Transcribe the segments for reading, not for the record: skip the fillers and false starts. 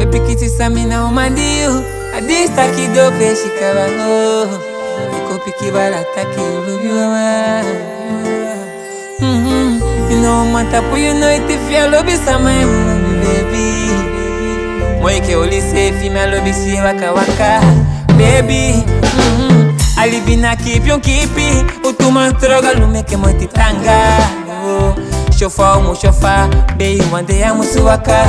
Baby kiti samina umandio Adista kidope shikabaho Iko piki barataki ulubiwa You know matapu you know it if you love sama baby Moike oli sefi me love si waka waka baby Alibina kipi utuma stroga lumeke moti tanga Shofa bei wande ya musuwaka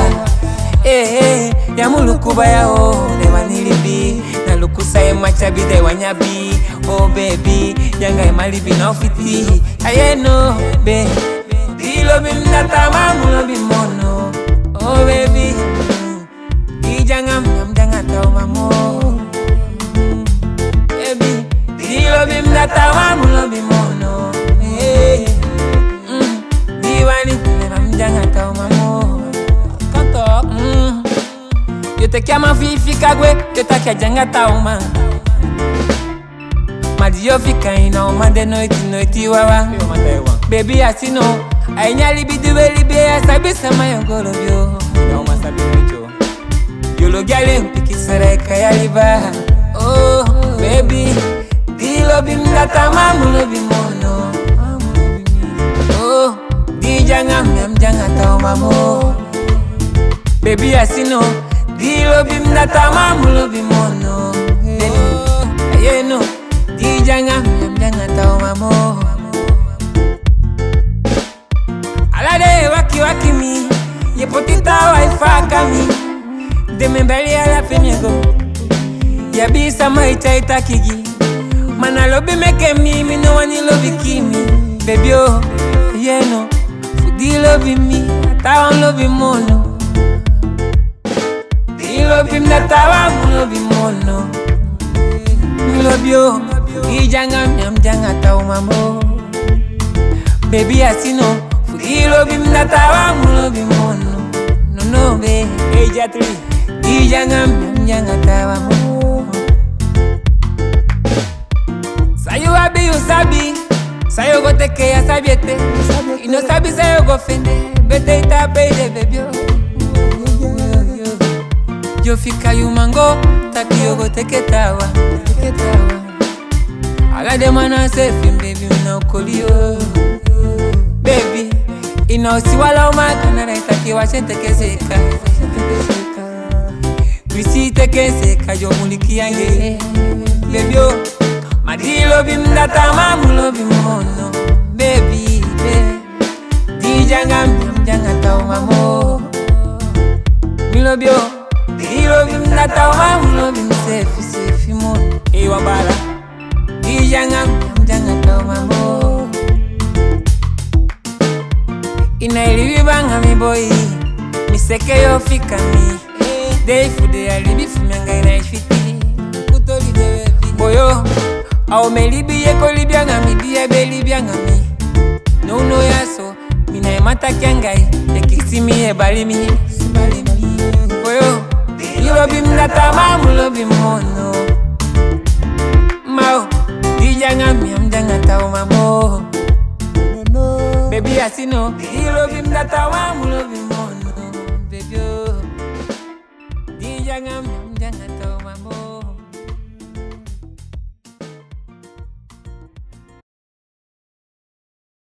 ya mulukuba yao lewa nilibi na lukusa machabi de wanyabi oh baby yanga emalibi na ofiti ayeno be dilo bimnata mamulo bimono oh baby ijanga mjanga taumamo baby dilo bimnata mamulo bimono diwani mjanga taumamo Yo te llama fifi kagwe, yo te kajanga tauma Madi yo fika ina omande noiti wawa Baby asino, ainyali biduwe libe sabi sama yongolo byo Yo lo gyale mpiki sareka ya liba Oh baby, dilo bimdata mamulo bimono Oh, dijanga mjanga tauma mo Baby asino Dilo bimdata mamulo bimono Ayeno Dijanga mjanga taumamo Alade waki mi Yepotita waifaka mi Demembeli ala penyego Yabisa maita kigi Mana lobi meke mi no wani lobi kimi Baby oh Yeno Dilo bimi Atawan lobi mono Love him that I love him mono. Me love you. Ijanga mjanga taumamo. Baby asino. Love him that I love him mono. No be. Ejatri. Ijanga mjanga taumamo. Sayo abi usabi. Sayo go teke ya sabiete. Ino sabi sayo go fende. Bete ita beide baby. Yo fika yumango, taki yogo teketawa Alade mana sefi baby una ukolio Baby, ina usiwala umaka na itaki wachente kezeka Wisi tekeseka yo muliki yange Baby yo, madilo bimdata mamulo bimono Baby, dijanga mjanga taumamo Milobyo Dilo bimdata mamulo bimsefi mono Ewa bala Dijanga mjanga taumamo Inailiwi banga mi boy Miseke yo fika mi Deifude ya libi fumenga inaifiti Kutoli dewevi Boyo Ao me libi yeko libianga mi Diya be libianga mi No yaso Mina emata kiangai Ekisimi ebali mi Boyo Dilo bimdata mamulo bimono Mao Dijanga mjanga taumamo Baby asino Dilo bimdata mamulo bimono Baby Dijanga mjanga taumamo